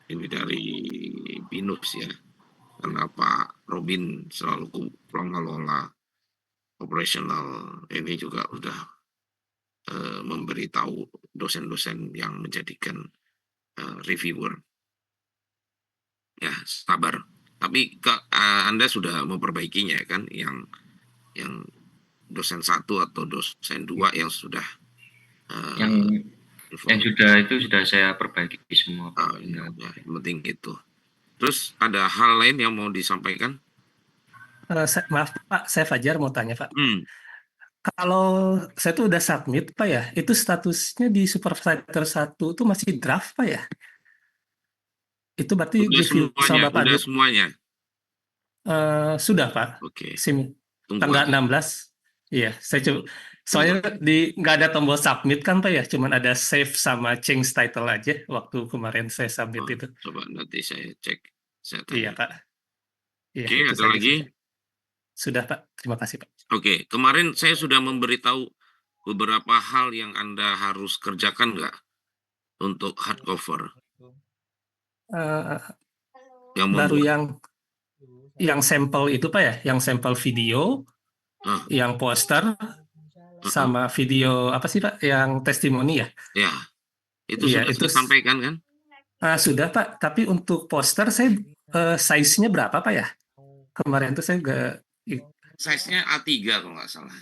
ini dari Binus ya, karena Pak Robin selalu mengelola operasional ini juga udah memberitahu dosen-dosen yang menjadikan reviewer. Ya, sabar. Tapi Anda sudah memperbaikinya kan, yang dosen satu atau dosen dua yang sudah Yang uh, yang inform. sudah itu sudah saya perbaiki semua Pak. Ya, Enggak. ya, yang penting itu. Terus ada hal lain yang mau disampaikan? Maaf Pak, saya Fajar mau tanya Pak. Hmm, Kalau saya tuh udah submit Pak ya, itu statusnya di supervisor satu itu masih draft Pak ya? Itu berarti udah review semuanya, sama Bapak udah dulu. semuanya. Sudah Pak, Oke, SIM tunggu tanggal aja. 16. Iya, saya coba. Tunggu Soalnya aja. nggak ada tombol submit kan Pak ya, cuman ada save sama change title aja waktu kemarin saya submit Oh, itu. coba nanti saya cek, saya Iya tanya. Pak, iya Oke, itu ada saja lagi? sih Pak. Sudah Pak, terima kasih Pak. Oke, kemarin saya sudah memberitahu beberapa hal yang Anda harus kerjakan nggak untuk hardcover Eh, yang Baru membuat. yang sampel itu Pak ya, yang sampel video, Nah, yang poster, sama video apa sih Pak, yang testimoni ya? ya, itu Iya, sudah itu saya sampaikan kan? sudah Pak. Tapi untuk poster saya size-nya berapa Pak ya? Kemarin tuh saya nggak Size-nya A3 kalau nggak salah.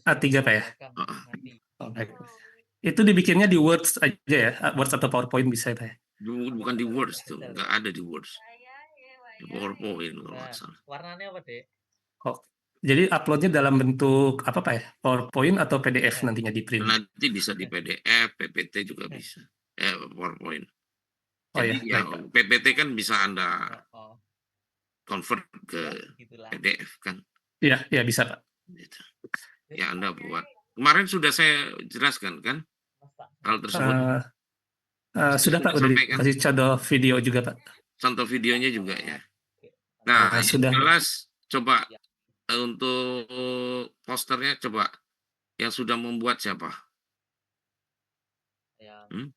A3 Pak ya? Heeh. Oh, baik. Itu dibikinnya di Word aja ya? Word atau PowerPoint bisa Pak ya? Bukan di Words tuh, nggak ada di Words. Di PowerPoint kalau nggak salah. Oh, jadi uploadnya dalam bentuk apa Pak ya? PowerPoint atau PDF nantinya di print? Nanti bisa di PDF, PPT juga bisa. PowerPoint. Oh Jadi ya, ya baik Pak. PPT kan bisa Anda convert ke PDF kan. Iya, iya bisa Pak. Gitu. Ya Anda buat. Kemarin sudah saya jelaskan kan hal tersebut. Eh, Saya sudah Pak, sudah udah sampaikan. dikasih contoh video juga Pak. Contoh videonya juga ya. Nah, yang Sudah Pak. jelas coba untuk posternya coba yang sudah membuat siapa? Hmm?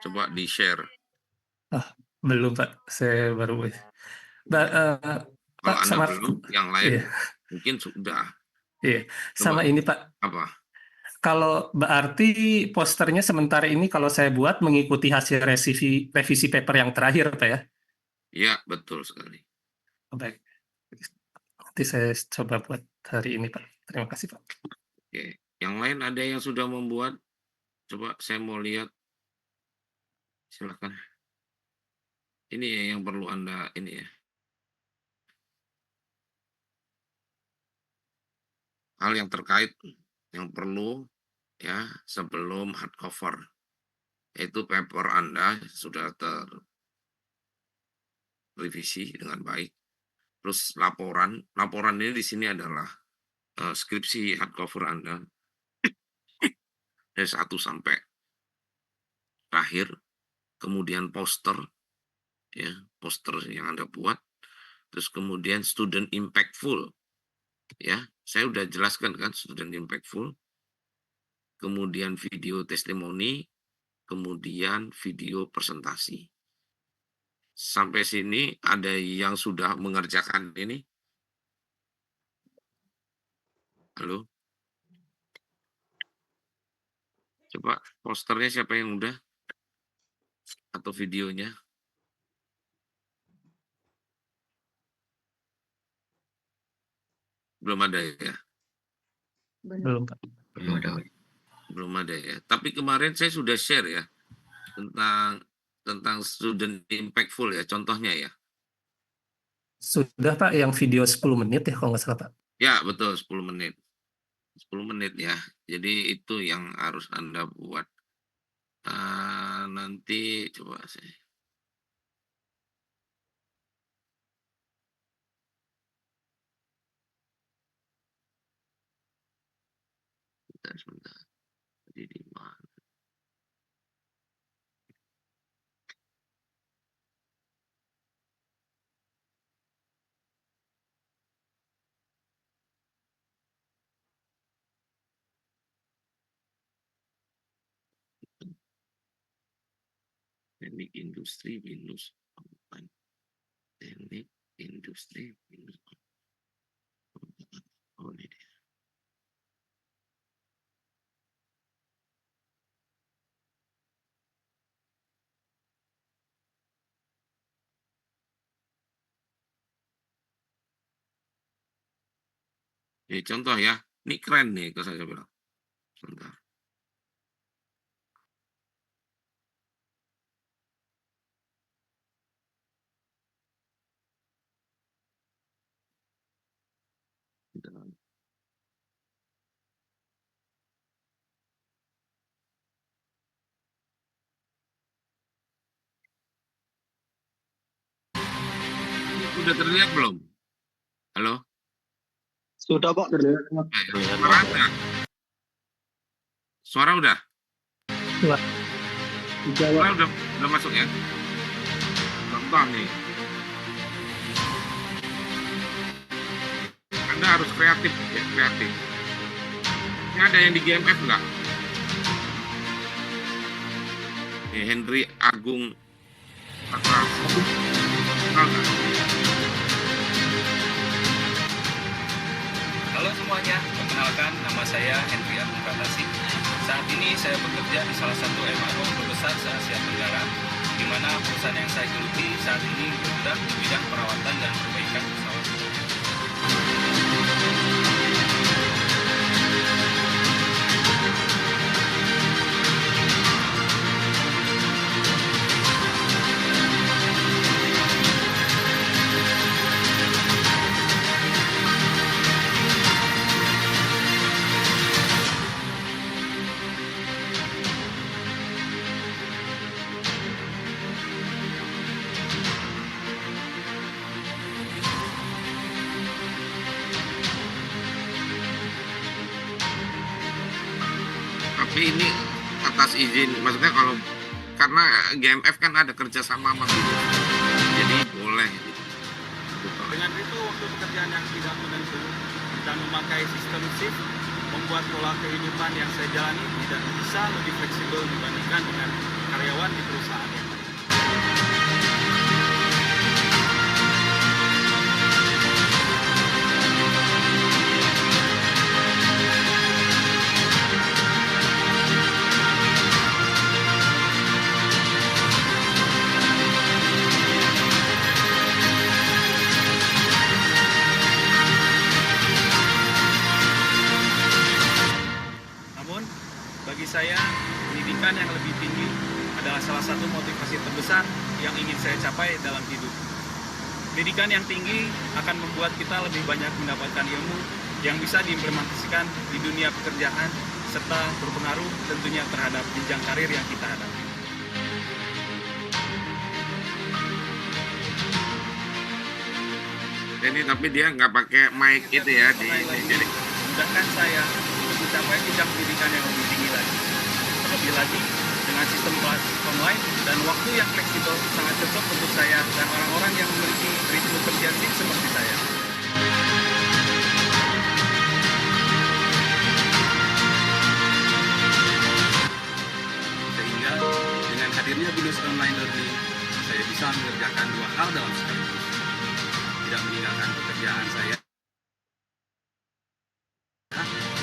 Coba di-share. Ah, belum Pak, saya baru. Kalau Pak, Anda sama belum, yang lain iya, mungkin sudah. iya. Coba Sama ini Pak, apa? kalau berarti posternya sementara ini kalau saya buat mengikuti hasil revisi paper yang terakhir Pak ya. Ya, betul sekali. Oh, baik, nanti saya coba buat hari ini Pak. Terima kasih Pak. Oke. Yang lain ada yang sudah membuat? Coba saya mau lihat. Silakan. Ini ya yang perlu Anda ini ya. Hal yang terkait yang perlu ya sebelum hardcover. Yaitu paper Anda sudah terrevisi dengan baik. Terus laporan ini di sini adalah skripsi hardcover Anda dari 1 sampai terakhir, kemudian poster ya, poster yang Anda buat, terus kemudian student impactful ya. Saya udah jelaskan kan student impactful, kemudian video testimoni, kemudian video presentasi. Sampai sini ada yang sudah mengerjakan ini? Halo? Coba posternya siapa yang udah atau videonya? Belum ada ya? Belum Pak. Belum ada. Belum ada ya. Tapi kemarin saya sudah share ya tentang tentang student impactful ya, contohnya ya. Sudah Pak, yang video 10 menit ya kalau nggak salah Pak. Ya, betul 10 menit. 10 menit ya. Jadi itu yang harus Anda buat. Nanti coba saya. Sebentar. Jadi di mana? Teknik industri minus online. Teknik industri minus online. Oh, ini dia. Ini contoh ya, ini keren nih kalau saya bilang. Sebentar. Udah terlihat belum? Halo? Sudah Pak, terlihat Pak. Suara udah? Suara udah? Sudah Suara Pak. udah masuk ya? Contoh nih. Anda harus kreatif ya, kreatif. Ini ada yang di GMF enggak? Henry Agung Patra. Kenal nggak? Halo semuanya, perkenalkan nama saya Henry Agung Pratasi. Saat ini saya bekerja di salah satu MRO terbesar se-Asia Tenggara, di mana perusahaan yang saya geluti saat ini bergerak di bidang perawatan dan perbaikan pesawat. Tapi ini atas izin, maksudnya kalau karena GMF kan ada kerjasama sama Binus, jadi boleh gitu. Dengan itu waktu pekerjaan yang tidak menentu dan memakai sistem shift membuat pola kehidupan yang saya jalani tidak bisa lebih fleksibel dibandingkan dengan karyawan di perusahaan yang lain. Namun, bagi saya, pendidikan yang lebih tinggi adalah salah satu motivasi terbesar yang ingin saya capai dalam hidup. Pendidikan yang tinggi akan membuat kita lebih banyak mendapatkan ilmu yang bisa diimplementasikan di dunia pekerjaan serta berpengaruh tentunya terhadap jenjang karir yang kita hadapi. Ini tapi dia nggak pakai mic itu ya, jadi Memudahkan saya untuk mencapai jenjang pendidikan yang lebih tinggi lagi. Terlebih lagi, dengan sistem kelas online dan waktu yang fleksibel sangat cocok untuk saya dan orang-orang yang memiliki ritme kerja shift seperti saya. Sehingga dengan hadirnya Binus Online Learning, saya bisa mengerjakan dua hal dalam sekaligus. Tidak meninggalkan pekerjaan saya,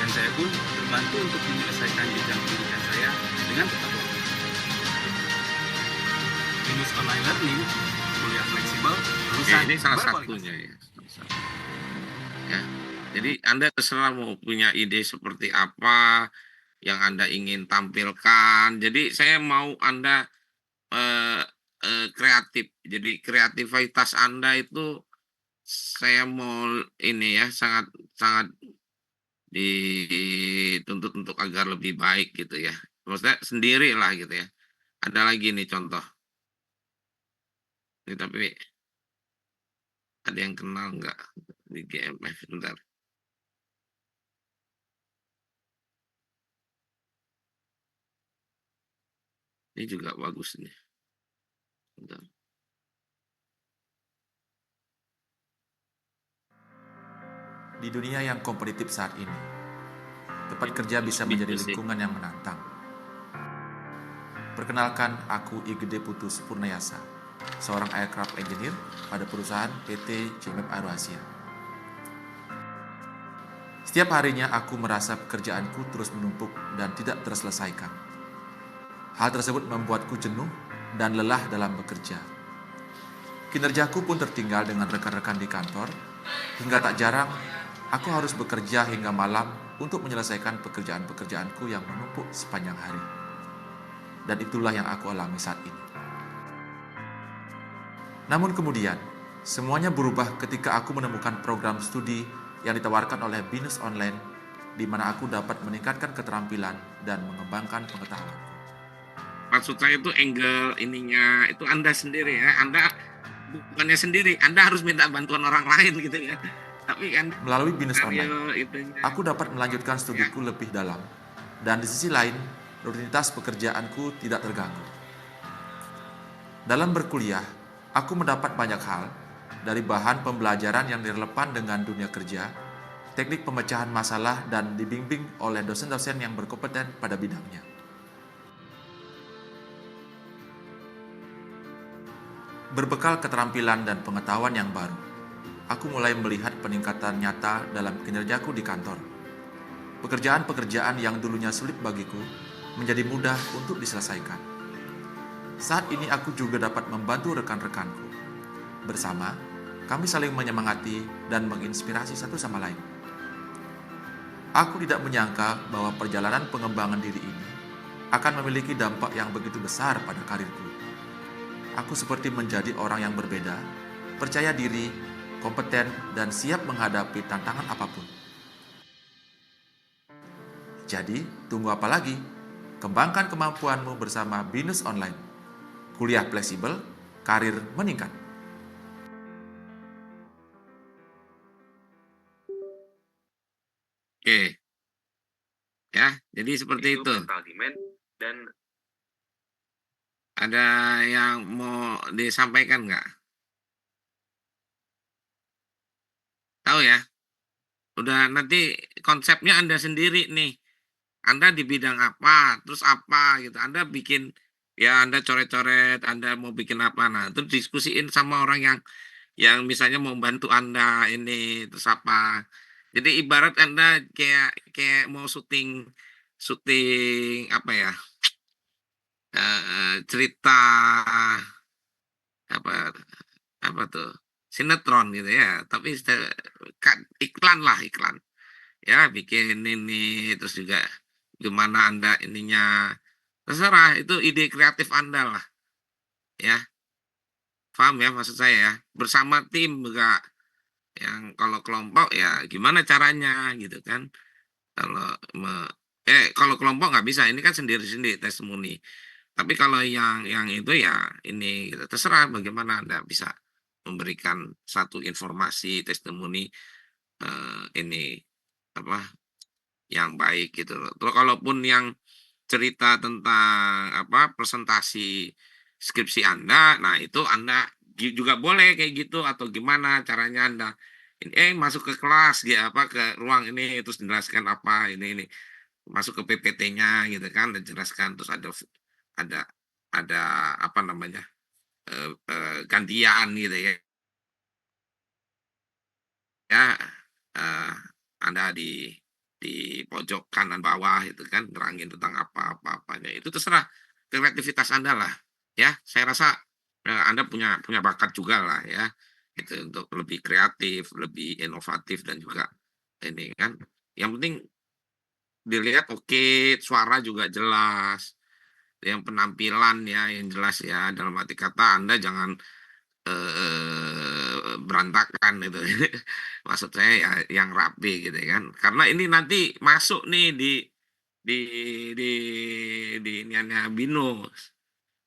dan saya pun terbantu untuk menyelesaikan jenjang pendidikan saya dengan tepat waktu. Binus Online Learning, kuliah fleksibel, oke, lulusan ini salah berkualitas. satunya ya. Salah satu. Ya, jadi Anda terserah mau punya ide seperti apa yang Anda ingin tampilkan. Jadi saya mau Anda eh, kreatif. Jadi kreativitas Anda itu saya mau ini ya sangat sangat dituntut untuk agar lebih baik gitu ya. Maksudnya sendiri lah gitu ya. Ada lagi nih contoh. Ini tapi ada yang kenal nggak di GMF? Bentar. Ini juga bagus nih. Bentar. Di dunia yang kompetitif saat ini, tempat kerja bisa menjadi lingkungan yang menantang. Perkenalkan, aku Igede Putu Purnayasa, seorang aircraft engineer pada perusahaan PT JMF Aeroasia. Setiap harinya aku merasa pekerjaanku terus menumpuk dan tidak terselesaikan. Hal tersebut membuatku jenuh dan lelah dalam bekerja. Kinerjaku pun tertinggal dengan rekan-rekan di kantor, hingga tak jarang aku harus bekerja hingga malam untuk menyelesaikan pekerjaan-pekerjaanku yang menumpuk sepanjang hari. Dan itulah yang aku alami saat ini. Namun kemudian, semuanya berubah ketika aku menemukan program studi yang ditawarkan oleh Binus Online, di mana aku dapat meningkatkan keterampilan dan mengembangkan pengetahuanku. Maksud saya itu angle ininya itu Anda sendiri ya. Anda bukannya sendiri, Anda harus minta bantuan orang lain gitu ya. Tapi kan Melalui Binus Online, itunya. aku dapat melanjutkan studiku lebih dalam, dan di sisi lain, rutinitas pekerjaanku tidak terganggu. Dalam berkuliah, aku mendapat banyak hal, dari bahan pembelajaran yang relevan dengan dunia kerja, teknik pemecahan masalah, dan dibimbing oleh dosen-dosen yang berkompeten pada bidangnya. Berbekal keterampilan dan pengetahuan yang baru, aku mulai melihat peningkatan nyata dalam kinerjaku di kantor. Pekerjaan-pekerjaan yang dulunya sulit bagiku menjadi mudah untuk diselesaikan. Saat ini aku juga dapat membantu rekan-rekanku. Bersama, kami saling menyemangati dan menginspirasi satu sama lain. Aku tidak menyangka bahwa perjalanan pengembangan diri ini akan memiliki dampak yang begitu besar pada karirku. Aku seperti menjadi orang yang berbeda, percaya diri, kompeten, dan siap menghadapi tantangan apapun. Jadi, tunggu apa lagi? Kembangkan kemampuanmu bersama Binus Online. Kuliah fleksibel, karir meningkat. Oke. Ya, jadi seperti itu. mental demand dan Ada yang mau disampaikan nggak? Tahu ya? Udah nanti konsepnya Anda sendiri nih. Anda di bidang apa, terus apa gitu. Anda bikin ya Anda coret-coret, Anda mau bikin apa. Nah, terus diskusiin sama orang yang misalnya mau bantu Anda ini, terus apa. Jadi ibarat Anda kayak mau syuting syuting apa ya? Cerita apa apa tuh? Sinetron gitu ya, tapi iklan lah, iklan. Ya bikin ini, terus juga gimana Anda ininya, terserah itu ide kreatif Anda lah, ya. Paham ya maksud saya ya? Bersama tim juga, yang kalau kelompok ya gimana caranya gitu kan. Kalau kalau kelompok nggak bisa, ini kan sendiri-sendiri testimoni. Tapi kalau yang itu ya ini gitu, terserah bagaimana Anda bisa memberikan satu informasi testimoni, ini apa, yang baik gitu loh. Terus kalaupun yang cerita tentang apa, presentasi skripsi Anda, nah itu Anda juga boleh kayak gitu atau gimana caranya Anda masuk ke kelas ya apa ke ruang ini terus jelaskan apa ini masuk ke PPT-nya gitu kan dan jelaskan terus ada ada apa namanya gantian gitu ya eh, Anda di pojok kanan bawah itu kan nerangin tentang apa-apanya itu terserah kreativitas Anda lah ya saya rasa Anda punya bakat juga lah ya itu untuk lebih kreatif lebih inovatif dan juga ini kan yang penting dilihat oke suara juga jelas yang penampilan ya yang jelas ya dalam arti kata Anda jangan berantakan itu. Maksud saya ya yang rapi gitu kan. Karena ini nanti masuk nih di di di iniannya BINUS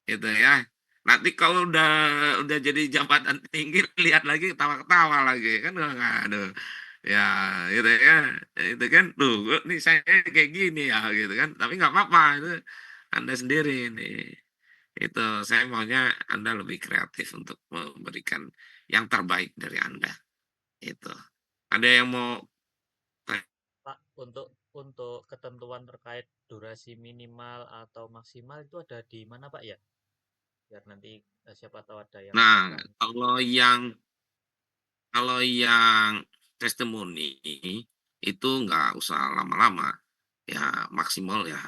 gitu ya. Nanti kalau udah jadi jabatan tinggi lihat lagi ketawa-ketawa lagi kan nggak aduh. Ya gitu ya. Itu kan tuh nih saya kayak gini ya gitu kan. Tapi nggak apa-apa itu Anda sendiri nih. Itu saya maunya Anda lebih kreatif untuk memberikan yang terbaik dari Anda, itu. Ada yang mau Pak, untuk untuk ketentuan terkait durasi minimal atau maksimal itu ada di mana Pak ya? Biar nanti siapa tahu ada yang Nah, menekan. kalau yang testimoni itu nggak usah lama-lama, ya maksimal ya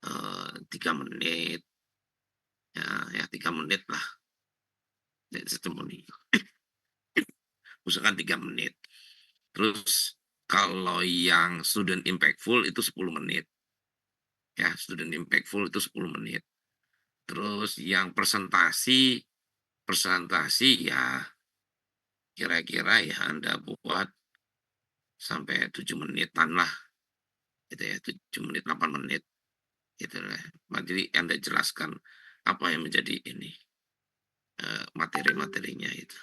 3 menit, ya 3 menit lah testimoni. Usahakan 3 menit. Terus kalau yang student impactful itu 10 menit. Ya, student impactful itu 10 menit. Terus yang presentasi ya kira-kira ya Anda buat sampai 7 menitan lah. Gitu ya, 7 menit, 8 menit. Gitu lah. Jadi Anda jelaskan apa yang menjadi ini materi-materinya itu.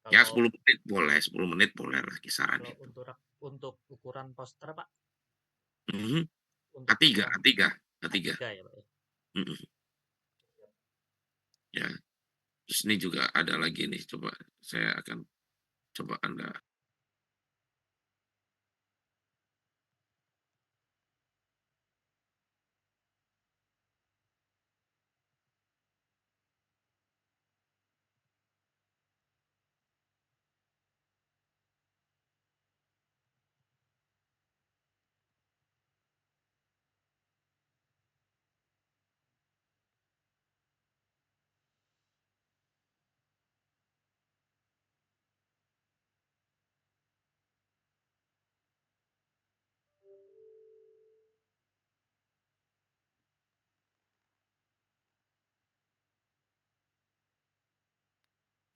Ya Kalau 10 menit boleh lah kisaran kalau itu. untuk ukuran poster Pak, Mhm. untuk A3, ukuran A3, A3. A3 ya Pak ya. Mhm. Ya. Terus ini juga ada lagi nih, coba saya akan coba Anda.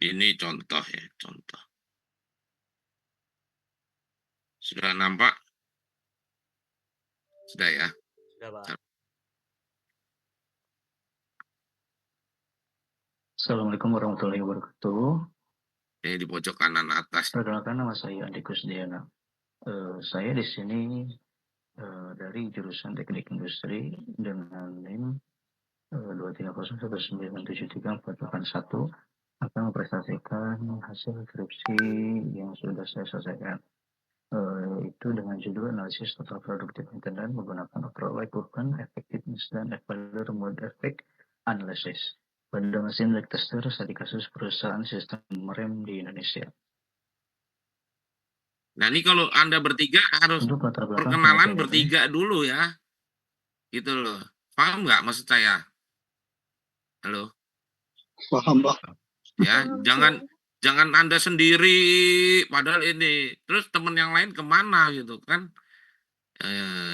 Ini contoh ya, contoh. Sudah nampak? Sudah ya. Sudah Pak. Assalamualaikum warahmatullahi wabarakatuh. Ini di pojok kanan atas. Perkenalkan, nama saya Andi Kusdiana. Saya di sini dari jurusan Teknik Industri dengan NIM 230197341 akan mempresentasikan hasil skripsi yang sudah saya selesaikan. Itu dengan judul analisis total productive maintenance menggunakan overall equipment effectiveness dan evaluator mode effect analysis pada mesin leak tester di kasus perusahaan sistem rem di Indonesia. Nah ini kalau Anda bertiga harus Untuk latar belakang perkenalan penelitian bertiga dulu ya. Gitu loh. Paham nggak maksud saya? Halo? paham Pak. Ya, jangan Anda sendiri padahal ini. Terus teman yang lain kemana gitu kan?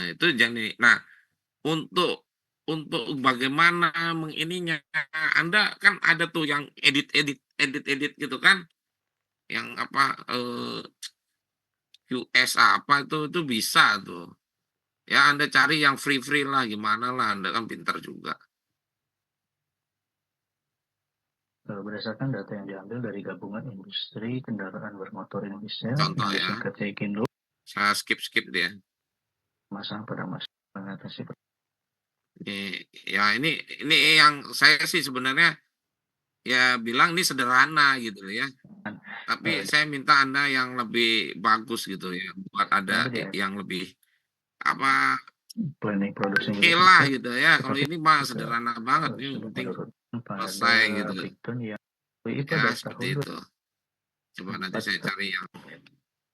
Itu jadi. Nah, untuk bagaimana mengininya, Anda kan ada tuh yang edit gitu kan? Yang apa QS apa itu bisa tuh. Ya Anda cari yang free lah gimana lah, Anda kan pintar juga. Berdasarkan data yang diambil dari Gabungan Industri Kendaraan Bermotor Indonesia Contoh yang ya, disingkat GAIKINDO, saya skip dia. masang pada masa mengatasi Ini yang saya sih sebenarnya ya bilang ini sederhana gitu ya. Tapi saya minta Anda yang lebih bagus gitu ya, buat ada yang lebih apa planning produksi oke lah gitu ya. Kalau ini mah sederhana banget, ini yang penting selesai gitu. Brickton yang Ya seperti itu. Coba nanti saya cari yang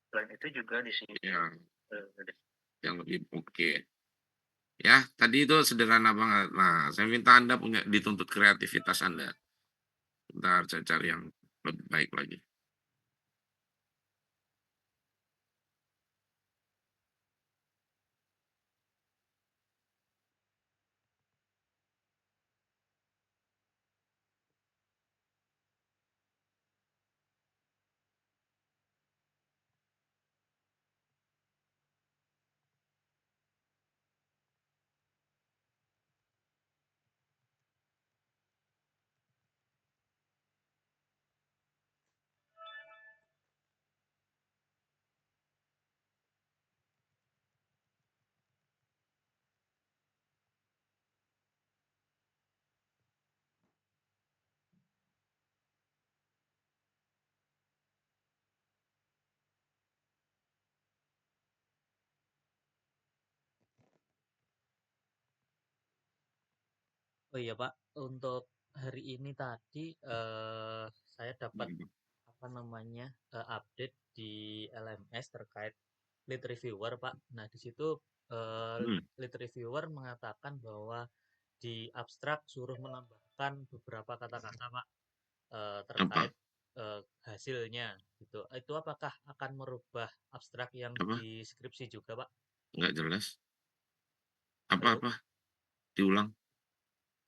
Selain itu juga di sini yang lebih oke. Ya, tadi itu sederhana banget. Nah, saya minta Anda punya dituntut kreativitas Anda. Bentar, saya cari yang lebih baik lagi. Oh iya Pak, untuk hari ini tadi saya dapat apa namanya update di LMS terkait lead reviewer Pak. Nah di situ Hmm, lead reviewer mengatakan bahwa di abstrak suruh menambahkan beberapa kata-kata Pak apa? terkait hasilnya gitu. Itu apakah akan merubah abstrak yang Apa? di skripsi juga Pak? Nggak jelas. Halo? Apa-apa? Diulang.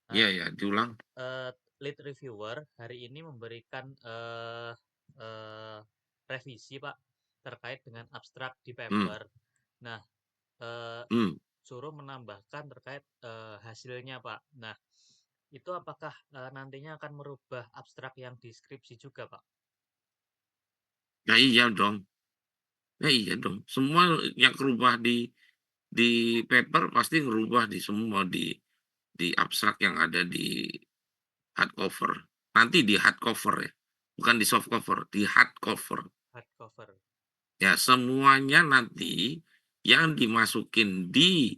Nah, Iya, ya, diulang. eh, lead reviewer hari ini memberikan eh, revisi Pak terkait dengan abstrak di Hmm, paper. Nah, eh, hmm. suruh menambahkan terkait hasilnya Pak. Nah, itu apakah nantinya akan merubah abstrak yang deskripsi juga Pak? Ya iya dong. Ya iya dong. Semua yang kerubah di paper pasti ngerubah di semua di abstrak yang ada di hardcover. Nanti di hardcover ya. Bukan di soft cover, di hardcover. Hardcover. Ya, semuanya nanti yang dimasukin di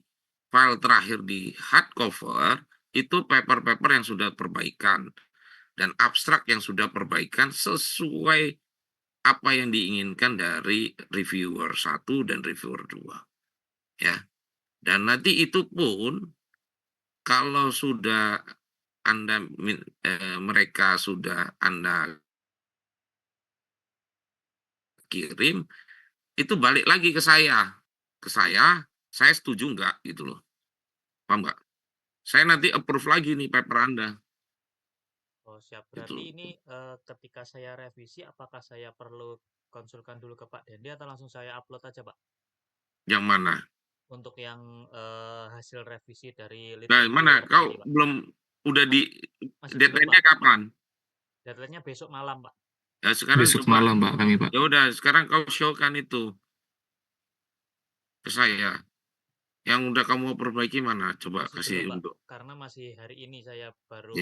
file terakhir di hardcover itu paper-paper yang sudah perbaikan dan abstrak yang sudah perbaikan sesuai apa yang diinginkan dari reviewer 1 dan reviewer 2 ya. Dan nanti itu pun kalau sudah mereka sudah Anda kirim itu balik lagi ke saya. Ke saya setuju nggak gitu loh. Paham nggak? Saya nanti approve lagi nih paper Anda. Oh, siap. Gitu. Berarti ini ketika saya revisi, apakah saya perlu konsulkan dulu ke Pak Dendi atau langsung saya upload aja, Pak? Yang mana? Untuk yang hasil revisi dari lead Nah, mana? reviewer Kau tadi, Pak. belum udah di Masih belum, deadline-nya Pak. kapan? Deadline-nya besok malam, Pak. Ya sekarang Besok coba. malam Pak kami Pak. Ya udah, sekarang kau show-kan itu ke saya. Yang udah kamu perbaiki mana? Coba Masih belum, kasih Pak. untuk. Karena masih hari ini saya Ya, baru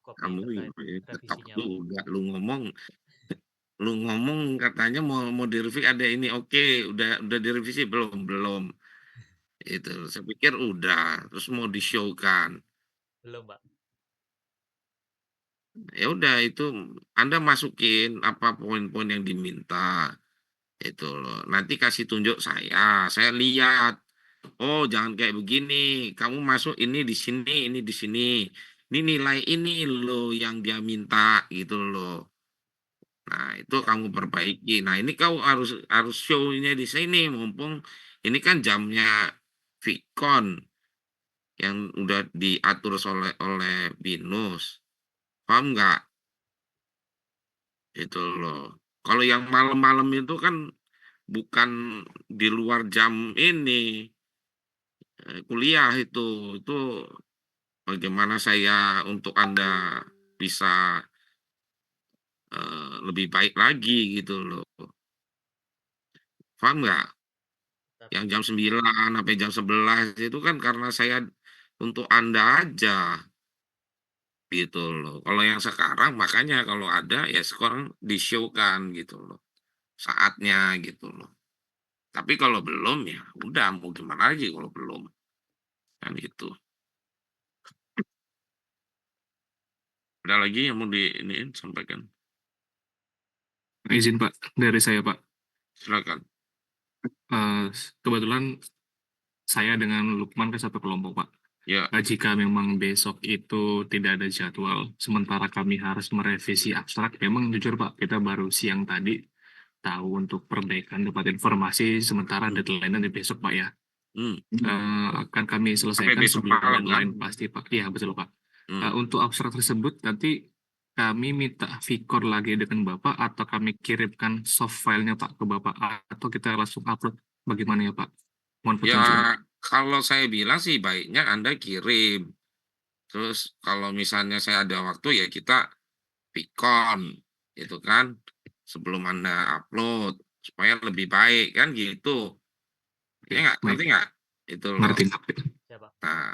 copy kamu terkait tetap revisinya, Pak. juga lu ngomong katanya mau direvisi ada ini oke udah direvisi belum itu saya pikir udah terus mau di-show-kan. Belum, Pak. Ya udah itu Anda masukin apa poin-poin yang diminta itu loh. Nanti kasih tunjuk saya lihat. Oh, jangan kayak begini. Kamu masuk ini di sini. Ini nilai ini loh yang dia minta gitu loh. Nah, itu Siap, kamu Pak. perbaiki. Nah, ini kau harus harus show-nya di sini mumpung ini kan jamnya Vicon yang udah diatur oleh Binus. Paham nggak? Itu loh. Kalau yang malam-malam itu kan bukan di luar jam ini kuliah itu bagaimana saya untuk Anda bisa lebih baik lagi gitu loh. Paham nggak? Tapi Yang jam 9 sampai jam 11 itu kan karena saya untuk Anda aja gitu loh. Kalau yang sekarang makanya kalau ada ya sekarang di-show-kan gitu loh. Saatnya gitu loh. Tapi kalau belum ya udah mau gimana lagi kalau belum. Kan gitu. Ada lagi yang mau diiniin sampaikan? Izin Pak dari saya Pak. Silakan. Eh, Kebetulan saya dengan Lukman ke satu kelompok Pak. Ya, Jika memang besok itu tidak ada jadwal, sementara kami harus merevisi abstrak, memang jujur Pak, kita baru siang tadi tahu untuk perbaikan dapat informasi, sementara deadline-nya di besok Pak ya. hmm. Akan kami Sampai selesaikan besok sebelum malam kan? deadline pasti Pak. Iya betul Pak. Hmm. Untuk abstrak tersebut nanti kami minta Vicor lagi dengan Bapak atau kami kirimkan soft filenya Pak ke Bapak atau kita langsung upload bagaimana ya Pak? Mohon petunjuk. Ya, kalau saya bilang sih baiknya Anda kirim. Terus kalau misalnya saya ada waktu ya kita Vicon gitu kan sebelum Anda upload supaya lebih baik kan gitu. Oke, Ya nggak, baik. ngerti nggak? Itu loh. Ngerti Pak. siap, Pak. Nah,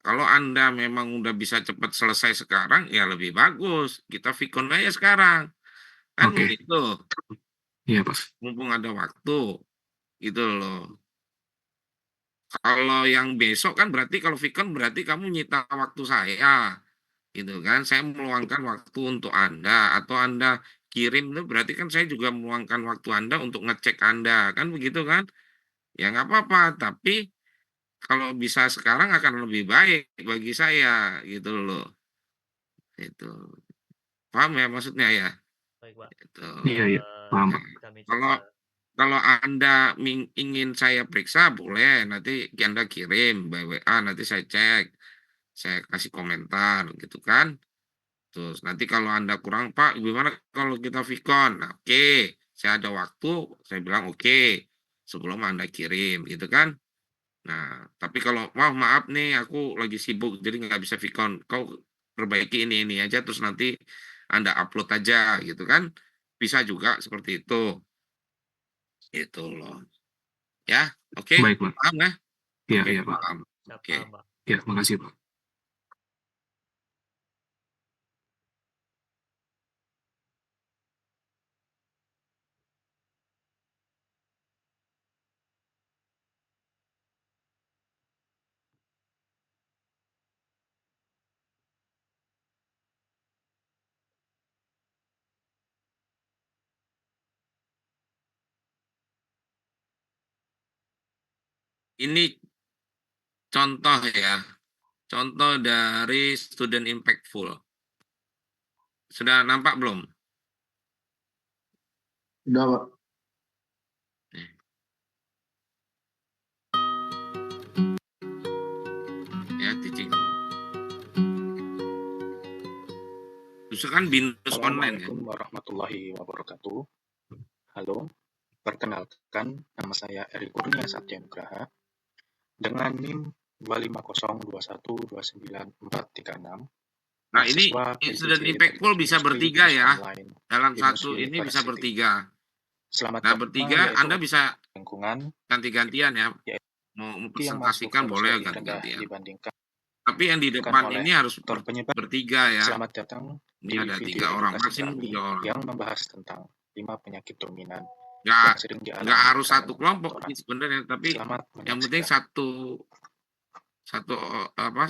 kalau Anda memang udah bisa cepat selesai sekarang ya lebih bagus. Kita Vicon aja sekarang. Kan Oke, begitu. iya Pak. Mumpung ada waktu gitu loh. Kalau yang besok kan berarti kalau Vicon berarti kamu nyita waktu saya, gitu kan. Saya meluangkan waktu untuk Anda, atau Anda kirim itu berarti kan saya juga meluangkan waktu Anda untuk ngecek Anda, kan begitu kan? Ya nggak apa-apa, tapi kalau bisa sekarang akan lebih baik bagi saya, gitu loh. Itu. Paham ya maksudnya ya? Baik, Pak. Itu. Iya, iya. Paham, Nah, Pak. Kami kalau coba. kalau Anda ingin saya periksa boleh, nanti Anda kirim by WA, nanti saya cek, saya kasih komentar gitu kan. Terus nanti kalau Anda kurang, Pak, gimana kalau kita Vicon? Nah, oke, saya ada waktu, saya bilang oke, sebelum Anda kirim gitu kan. Nah, tapi kalau maaf nih aku lagi sibuk jadi nggak bisa Vicon. Kau perbaiki ini aja terus nanti Anda upload aja gitu kan. Bisa juga seperti itu. Itu loh. Ya, oke. Baik, Pak. Paham ya? Iya, Oke, iya, Pak. paham. Siap, Oke. paham, Pak. Ya, makasih, Pak. Ini contoh ya. Contoh dari student impactful. Sudah nampak belum? Udah, Pak. Nih. Ya, teaching. Terus kan binus online ya. Assalamualaikum warahmatullahi wabarakatuh. Halo, perkenalkan nama saya Eri Kurnia Satya Nugraha dengan NIM 25021294436. Nah, ini student impactful bisa bertiga ya. Dalam satu ini bisa bertiga. Selamat Nah, bertiga Anda bisa lingkungan ganti-gantian ya. Mau presentasikan boleh ganti-gantian. Tapi yang di depan ini harus bertiga ya. Selamat datang Ini ada 3 orang, maksimum 3 orang. yang membahas tentang 5 penyakit dominan Nggak, yang sering dialami nggak harus kalangan satu kelompok orang. sih sebenarnya, tapi Selamat yang penting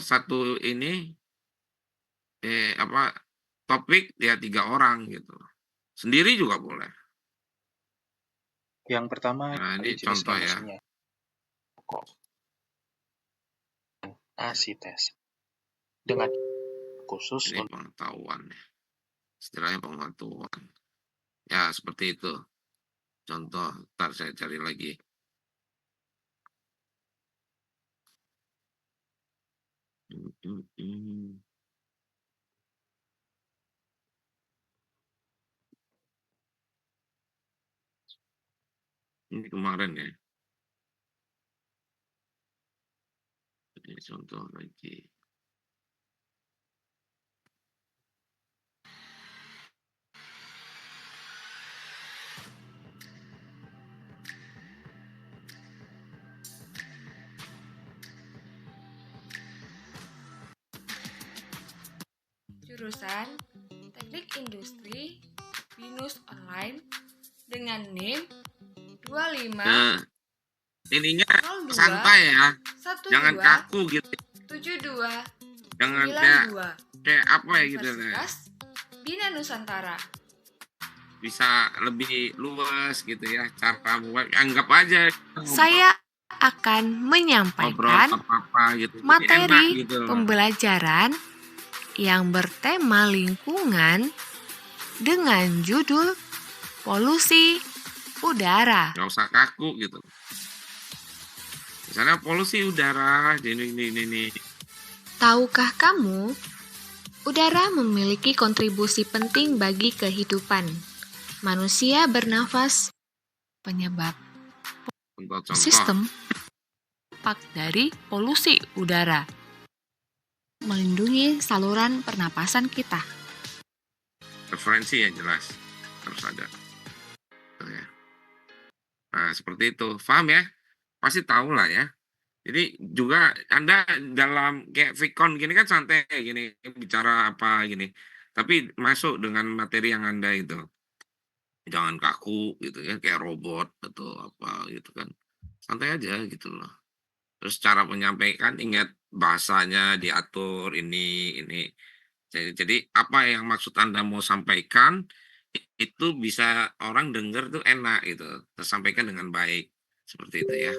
satu ini topik ya 3 orang gitu. Sendiri juga boleh. Yang pertama, Nah, ini jenis contoh ya. emosinya. Pokok. ASI-tes. Dengan khusus Ini pengetahuan ya. Istilahnya pengetahuan. Ya, seperti itu. Contoh, ntar saya cari lagi. Ini kemarin ya. Ini contoh lagi. Jurusan Teknik Industri Binus Online dengan NIM 25 Nah, ininya 02 santai ya. 12 Jangan kaku gitu. 72 Jangan 92 kayak apa ya gitu ya. Universitas Bina Nusantara. Bisa lebih luas gitu ya. Cara buat anggap aja Saya akan ngobrol menyampaikan apa-apa gitu. Jadi materi enak gitu loh. pembelajaran yang bertema lingkungan dengan judul polusi udara. Nggak usah kaku gitu. Misalnya polusi udara, ini. Tahukah kamu, udara memiliki kontribusi penting bagi kehidupan. Manusia bernafas, penyebab Contoh-contoh. sistem dampak dari polusi udara. Melindungi saluran pernapasan kita. Referensi yang jelas harus ada. Tuh ya. Nah, seperti itu. Paham ya? Pasti tahu lah ya. Jadi juga Anda dalam kayak Vicon gini kan santai gini, bicara apa gini. Tapi masuk dengan materi yang Anda itu. Jangan kaku gitu ya, kayak robot atau apa gitu kan. Santai aja gitu loh. Terus cara menyampaikan ingat bahasanya diatur ini. Jadi apa yang maksud Anda mau sampaikan itu bisa orang dengar tuh enak gitu, tersampaikan dengan baik. Seperti itu ya.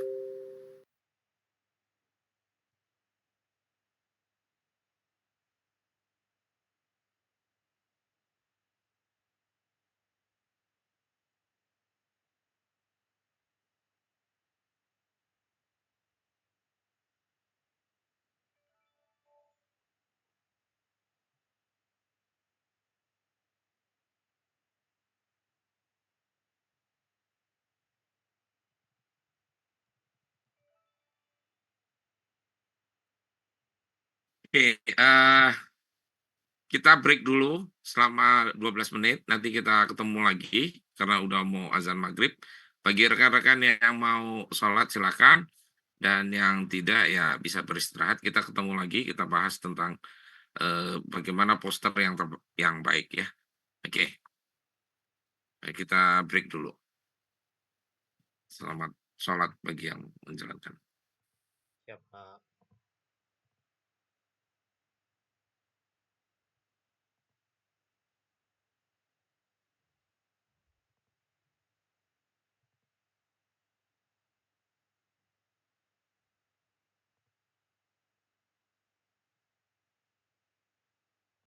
Oke, kita break dulu selama 12 menit, nanti kita ketemu lagi karena udah mau azan maghrib. Bagi rekan-rekan yang mau sholat silakan, dan yang tidak ya bisa beristirahat. Kita ketemu lagi, kita bahas tentang bagaimana poster yang baik ya. Oke, kita break dulu. Selamat sholat bagi yang menjalankan. Siap, Pak.